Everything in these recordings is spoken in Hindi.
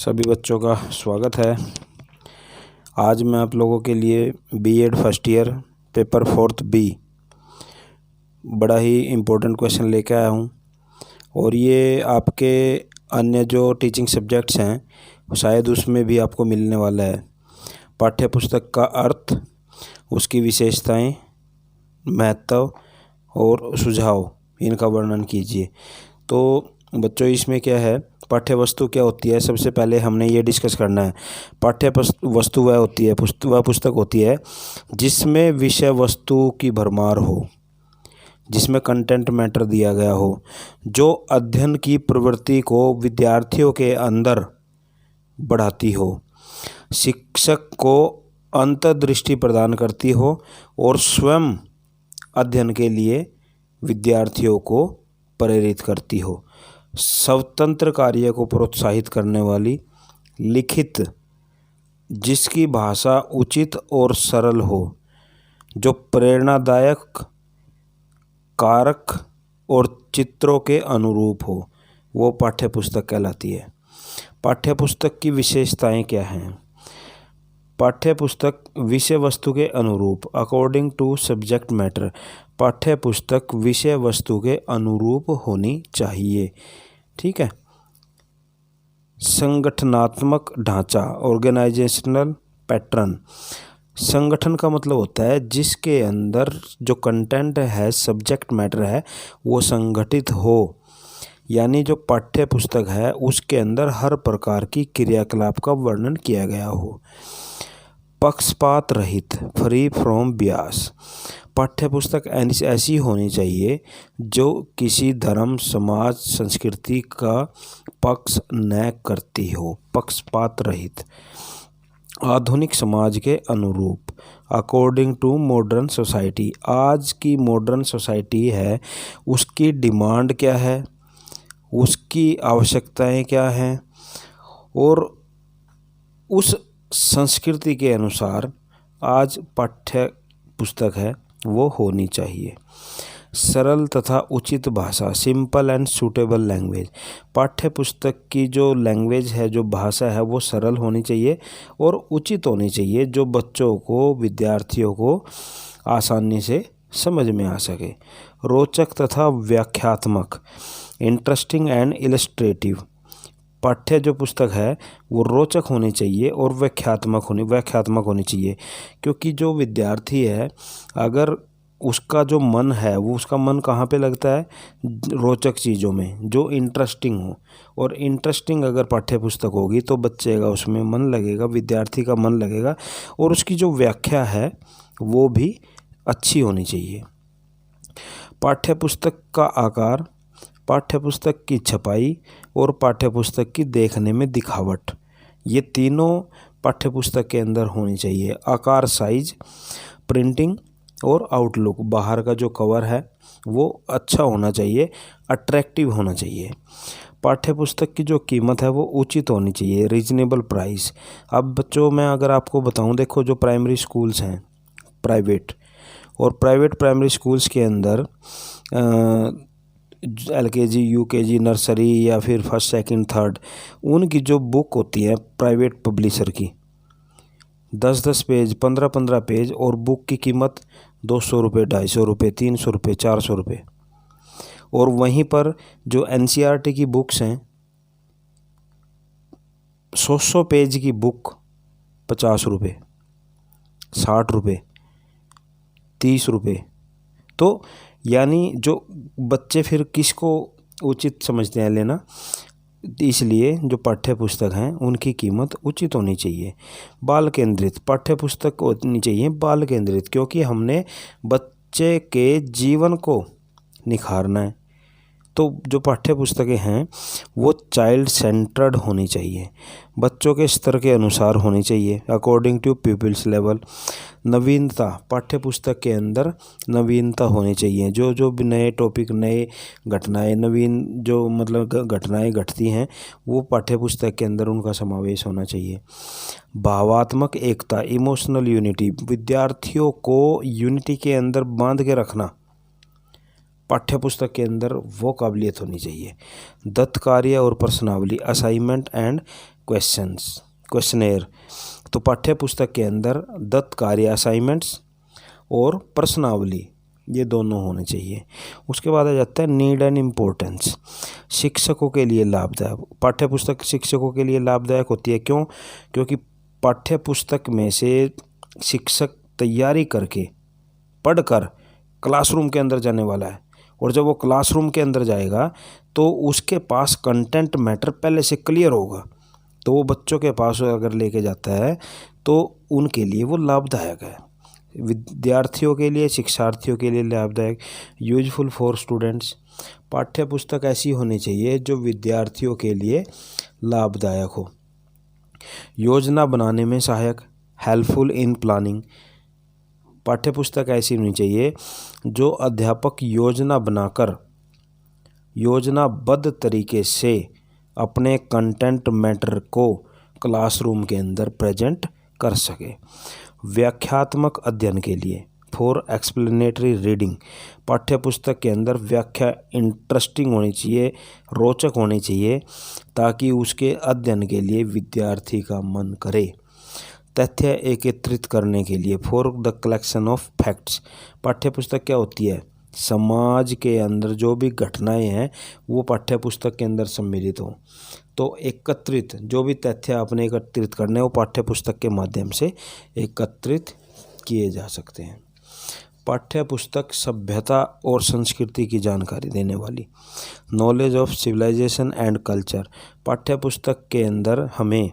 सभी बच्चों का स्वागत है। आज मैं आप लोगों के लिए BEd first year paper 4th B बड़ा ही इम्पोर्टेंट क्वेश्चन लेके आया हूँ और ये आपके अन्य जो टीचिंग सब्जेक्ट्स हैं शायद उसमें भी आपको मिलने वाला है। पाठ्य पुस्तक का अर्थ, उसकी विशेषताएं, महत्व और सुझाव, इनका वर्णन कीजिए। तो बच्चों इसमें क्या है, पाठ्य वस्तु क्या होती है, सबसे पहले हमने ये डिस्कस करना है। पाठ्य वस्तु वह होती है, वह पुस्तक होती है जिसमें विषय वस्तु की भरमार हो, जिसमें कंटेंट मैटर दिया गया हो, जो अध्ययन की प्रवृत्ति को विद्यार्थियों के अंदर बढ़ाती हो, शिक्षक को अंतर्दृष्टि प्रदान करती हो और स्वयं अध्ययन के लिए विद्यार्थियों को प्रेरित करती हो, स्वतंत्र कार्य को प्रोत्साहित करने वाली, लिखित, जिसकी भाषा उचित और सरल हो, जो प्रेरणादायक, कारक और चित्रों के अनुरूप हो, वो पाठ्य पुस्तक कहलाती है। पाठ्य पुस्तक की विशेषताएं क्या हैं? पाठ्य पुस्तक विषय वस्तु के अनुरूप, अकॉर्डिंग टू सब्जेक्ट मैटर। पाठ्य पुस्तक विषय वस्तु के अनुरूप होनी चाहिए, ठीक है। संगठनात्मक ढांचा, ऑर्गेनाइजेशनल पैटर्न। संगठन का मतलब होता है जिसके अंदर जो कंटेंट है, सब्जेक्ट मैटर है, वो संगठित हो, यानी जो पाठ्य पुस्तक है उसके अंदर हर प्रकार की क्रियाकलाप का वर्णन किया गया हो। पक्षपात रहित, फ्री फ्रॉम बियास। पाठ्य पुस्तक ऐसी होनी चाहिए जो किसी धर्म, समाज, संस्कृति का पक्ष न करती हो, पक्षपात रहित। आधुनिक समाज के अनुरूप, अकॉर्डिंग टू मॉडर्न सोसाइटी। आज की मॉडर्न सोसाइटी है, उसकी डिमांड क्या है, उसकी आवश्यकताएं क्या हैं और उस संस्कृति के अनुसार आज पाठ्य पुस्तक है वो होनी चाहिए। सरल तथा उचित भाषा, सिंपल एंड सूटेबल लैंग्वेज। पाठ्य पुस्तक की जो लैंग्वेज है, जो भाषा है, वो सरल होनी चाहिए और उचित होनी चाहिए, जो बच्चों को, विद्यार्थियों को आसानी से समझ में आ सके। रोचक तथा व्याख्यात्मक, इंटरेस्टिंग एंड इलस्ट्रेटिव। पाठ्य जो पुस्तक है वो रोचक होनी चाहिए और व्याख्यात्मक होनी चाहिए, क्योंकि जो विद्यार्थी है, अगर उसका जो मन है वो, उसका मन कहाँ पे लगता है? रोचक चीज़ों में, जो इंटरेस्टिंग हो। और इंटरेस्टिंग अगर पाठ्य पुस्तक होगी तो बच्चे का उसमें मन लगेगा, विद्यार्थी का मन लगेगा और उसकी जो व्याख्या है वो भी अच्छी होनी चाहिए। पाठ्य पुस्तक का आकार, पाठ्य पुस्तक की छपाई और पाठ्य पुस्तक की देखने में दिखावट, ये तीनों पाठ्य पुस्तक के अंदर होनी चाहिए। आकार, साइज, प्रिंटिंग और आउटलुक। बाहर का जो कवर है वो अच्छा होना चाहिए, अट्रैक्टिव होना चाहिए। पाठ्य पुस्तक की जो कीमत है वो उचित होनी चाहिए, रीजनेबल प्राइस। अब बच्चों मैं अगर आपको बताऊं, देखो जो प्राइमरी स्कूल्स हैं प्राइवेट, और प्राइवेट प्राइमरी स्कूल्स के अंदर LKG, UKG, नर्सरी या फिर फर्स्ट, सेकंड, थर्ड, उनकी जो बुक होती है प्राइवेट पब्लिशर की, 10-10 पेज, 15-15 पेज, और बुक की कीमत 200 रुपये, 250 रुपये, 300 रुपये, 400 रुपये। और वहीं पर जो NCERT की बुक्स हैं, 100 पेज की बुक 50 रुपये, 60 रुपये, 30 रुपये। तो यानी जो बच्चे फिर किसको उचित समझते हैं लेना, इसलिए जो पाठ्य पुस्तक हैं उनकी कीमत उचित होनी चाहिए। बाल केंद्रित, पाठ्य पुस्तक होनी चाहिए बाल केंद्रित, क्योंकि हमने बच्चे के जीवन को निखारना है। तो जो पाठ्य पुस्तकें हैं वो चाइल्ड सेंटर्ड होनी चाहिए, बच्चों के स्तर के अनुसार होनी चाहिए, अकॉर्डिंग टू पीपल्स लेवल। नवीनता, पाठ्य पुस्तक के अंदर नवीनता होनी चाहिए, जो भी नए टॉपिक, नए घटनाएं, नवीन जो मतलब घटनाएं घटती हैं वो पाठ्य पुस्तक के अंदर उनका समावेश होना चाहिए। भावात्मक एकता, इमोशनल यूनिटी, विद्यार्थियों को यूनिटी के अंदर बांध के रखना, पाठ्य पुस्तक के अंदर वो काबिलियत होनी चाहिए। दत्त कार्य और प्रश्नावली, असाइनमेंट एंड क्वेश्चनेयर। तो पाठ्य पुस्तक के अंदर दत्त कार्य असाइनमेंट्स और प्रश्नावली ये दोनों होने चाहिए। उसके बाद आ जाता है नीड एंड इम्पोर्टेंस। शिक्षकों के लिए लाभदायक। पाठ्य पुस्तक शिक्षकों के लिए लाभदायक होती है। क्यों? क्योंकि पाठ्य पुस्तक में से शिक्षक तैयारी करके पढ़कर क्लासरूम के अंदर जाने वाला है, और जब वो क्लासरूम के अंदर जाएगा तो उसके पास कंटेंट मैटर पहले से क्लियर होगा, तो वो बच्चों के पास अगर लेके जाता है तो उनके लिए वो लाभदायक है। विद्यार्थियों के लिए, शिक्षार्थियों के लिए लाभदायक। Useful for students. पाठ्य पुस्तक ऐसी होनी चाहिए जो विद्यार्थियों के लिए लाभदायक हो। योजना बनाने में सहायक, हेल्पफुल इन प्लानिंग। पाठ्य पुस्तक ऐसी होनी चाहिए जो अध्यापक योजना बनाकर योजनाबद्ध तरीके से अपने कंटेंट मैटर को क्लासरूम के अंदर प्रेजेंट कर सके। व्याख्यात्मक अध्ययन के लिए, फॉर एक्सप्लेनेटरी रीडिंग। पाठ्य पुस्तक के अंदर व्याख्या इंटरेस्टिंग होनी चाहिए, रोचक होनी चाहिए, ताकि उसके अध्ययन के लिए विद्यार्थी का मन करे। तथ्य एकत्रित करने के लिए, for the collection of facts. पाठ्य पुस्तक क्या होती है? समाज के अंदर जो भी घटनाएं हैं वो पाठ्य पुस्तक के अंदर सम्मिलित हो। तो एकत्रित जो भी तथ्य आपने एकत्रित करने वो पाठ्य पुस्तक के माध्यम से एकत्रित किए जा सकते हैं। पाठ्य पुस्तक सभ्यता और संस्कृति की जानकारी देने वाली, knowledge of civilisation and culture. पाठ्य पुस्तक के अंदर हमें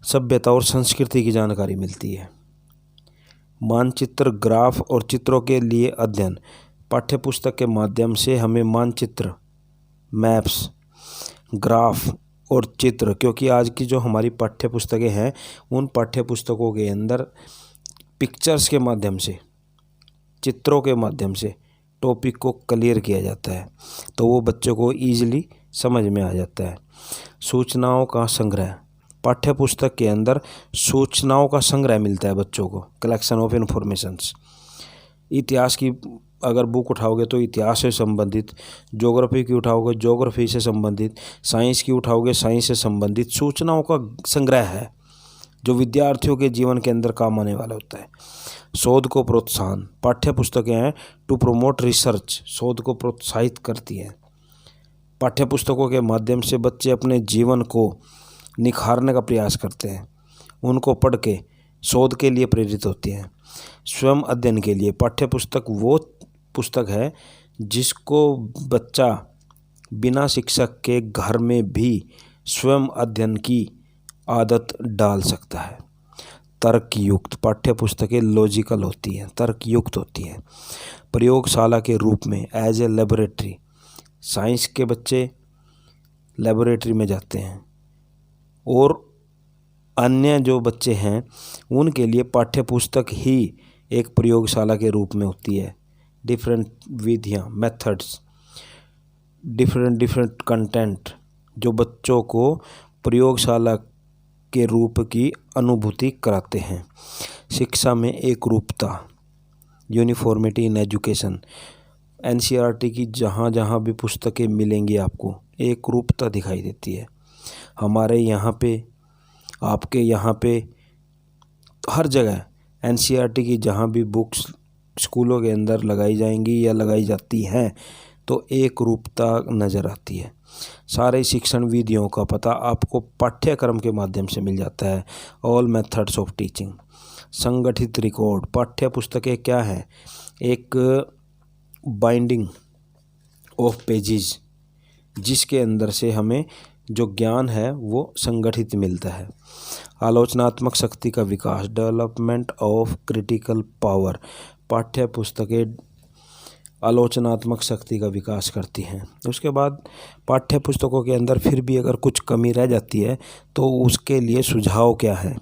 सभ्यता और संस्कृति की जानकारी मिलती है। मानचित्र, ग्राफ और चित्रों के लिए अध्ययन। पाठ्य पुस्तक के माध्यम से हमें मानचित्र, मैप्स, ग्राफ और चित्र, क्योंकि आज की जो हमारी पाठ्य पुस्तकें हैं उन पाठ्य पुस्तकों के अंदर पिक्चर्स के माध्यम से, चित्रों के माध्यम से टॉपिक को क्लियर किया जाता है, तो वो बच्चों को ईजिली समझ में आ जाता है। सूचनाओं का संग्रह। पाठ्य पुस्तक के अंदर सूचनाओं का संग्रह मिलता है बच्चों को, कलेक्शन ऑफ इंफॉर्मेशंस। इतिहास की अगर बुक उठाओगे तो इतिहास से संबंधित, ज्योग्राफी की उठाओगे ज्योग्राफी से संबंधित, साइंस की उठाओगे साइंस से संबंधित सूचनाओं का संग्रह है जो विद्यार्थियों के जीवन के अंदर काम आने वाला होता है। शोध को प्रोत्साहन। पाठ्य पुस्तकें हैं टू प्रोमोट रिसर्च, शोध को प्रोत्साहित करती हैं। पाठ्य पुस्तकों के माध्यम से बच्चे अपने जीवन को निखारने का प्रयास करते हैं, उनको पढ़ के शोध के लिए प्रेरित होती हैं। स्वयं अध्ययन के लिए, पाठ्य पुस्तक वो पुस्तक है जिसको बच्चा बिना शिक्षक के घर में भी स्वयं अध्ययन की आदत डाल सकता है। तर्कयुक्त। पाठ्य पुस्तकें लॉजिकल होती हैं, तर्कयुक्त होती हैं। प्रयोगशाला के रूप में, एज ए लेबोरेटरी। साइंस के बच्चे लेबोरेटरी में जाते हैं और अन्य जो बच्चे हैं उनके लिए पाठ्य पुस्तक ही एक प्रयोगशाला के रूप में होती है। डिफरेंट विधियाँ, मेथड्स, डिफरेंट कंटेंट जो बच्चों को प्रयोगशाला के रूप की अनुभूति कराते हैं। शिक्षा में एकरूपता, यूनिफॉर्मिटी इन एजुकेशन। एनसीईआरटी की जहाँ जहाँ भी पुस्तकें मिलेंगी आपको एकरूपता दिखाई देती है। हमारे यहाँ पे, आपके यहाँ पे, हर जगह एनसीईआरटी की जहाँ भी बुक्स स्कूलों के अंदर लगाई जाएंगी या लगाई जाती हैं तो एक रूपता नज़र आती है। सारे शिक्षण विधियों का पता आपको पाठ्यक्रम के माध्यम से मिल जाता है। All methods of teaching. संगठित रिकॉर्ड। पाठ्य पुस्तकें क्या है? एक बाइंडिंग ऑफ पेजेस जिसके अंदर से हमें जो ज्ञान है वो संगठित मिलता है। आलोचनात्मक शक्ति का विकास। Development of critical power. पाठ्य पुस्तकें आलोचनात्मक शक्ति का विकास करती हैं। उसके बाद पाठ्य पुस्तकों के अंदर फिर भी अगर कुछ कमी रह जाती है तो उसके लिए सुझाव क्या है?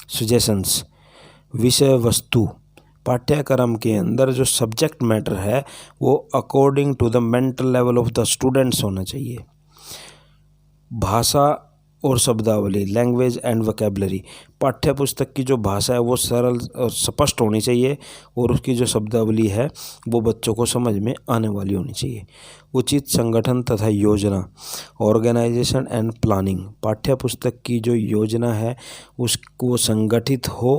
सजेशंस। विषय वस्तु। पाठ्यक्रम के अंदर जो सब्जेक्ट मैटर है वो according to the mental level of the students होना चाहिए। भाषा और शब्दावली, लैंग्वेज एंड वोकैबुलरी। पाठ्य पुस्तक की जो भाषा है वो सरल और स्पष्ट होनी चाहिए और उसकी जो शब्दावली है वो बच्चों को समझ में आने वाली होनी चाहिए। उचित संगठन तथा योजना, ऑर्गेनाइजेशन एंड प्लानिंग। पाठ्य पुस्तक की जो योजना है उसको संगठित हो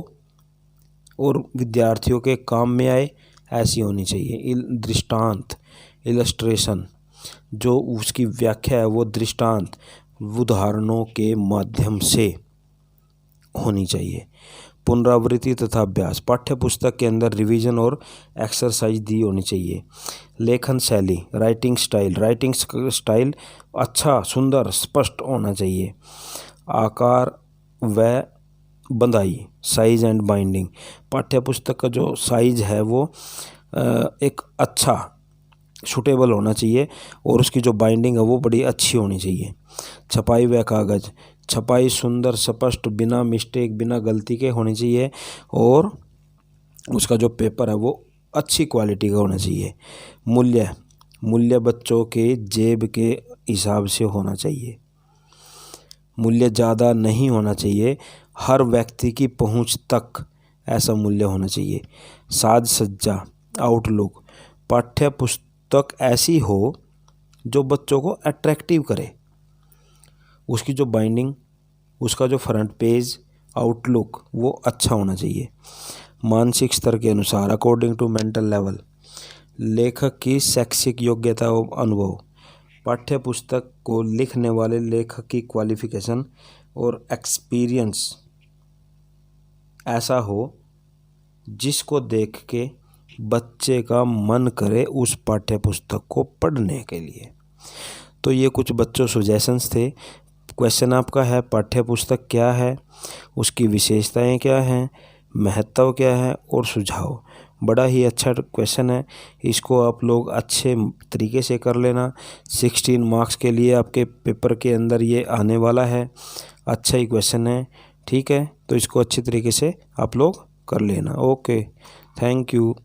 और विद्यार्थियों के काम में आए, ऐसी होनी चाहिए। दृष्टांत, इलस्ट्रेशन, जो उसकी व्याख्या है वो दृष्टांत, उदाहरणों के माध्यम से होनी चाहिए। पुनरावृत्ति तथा अभ्यास, पाठ्य पुस्तक के अंदर रिवीजन और एक्सरसाइज दी होनी चाहिए। लेखन शैली, राइटिंग स्टाइल अच्छा, सुंदर, स्पष्ट होना चाहिए। आकार व बंधाई, साइज एंड बाइंडिंग। पाठ्य पुस्तक का जो साइज है वो एक अच्छा सूटेबल होना चाहिए और उसकी जो बाइंडिंग है वो बड़ी अच्छी होनी चाहिए। छपाई व कागज़, छपाई सुंदर, स्पष्ट, बिना मिस्टेक, बिना गलती के होनी चाहिए और उसका जो पेपर है वो अच्छी क्वालिटी का होना चाहिए। मूल्य बच्चों के जेब के हिसाब से होना चाहिए। मूल्य ज़्यादा नहीं होना चाहिए, हर व्यक्ति की पहुंच तक ऐसा मूल्य होना चाहिए। साज सज्जा, आउटलुक, पाठ्य पुस्तक ऐसी हो जो बच्चों को अट्रैक्टिव करे। उसकी जो बाइंडिंग, उसका जो फ्रंट पेज, आउटलुक वो अच्छा होना चाहिए। मानसिक स्तर के अनुसार, अकॉर्डिंग टू मेंटल लेवल। लेखक की शैक्षिक योग्यता और अनुभव, पाठ्य पुस्तक को लिखने वाले लेखक की क्वालिफिकेशन और एक्सपीरियंस ऐसा हो जिसको देख के बच्चे का मन करे उस पाठ्य पुस्तक को पढ़ने के लिए। तो ये कुछ बच्चों सजेशंस थे। क्वेश्चन आपका है, पाठ्य पुस्तक क्या है, उसकी विशेषताएं क्या हैं, महत्व क्या है और सुझाव। बड़ा ही अच्छा क्वेश्चन है, इसको आप लोग अच्छे तरीके से कर लेना। 16 मार्क्स के लिए आपके पेपर के अंदर ये आने वाला है। अच्छा ही क्वेश्चन है, ठीक है, तो इसको अच्छी तरीके से आप लोग कर लेना। Okay, thank you.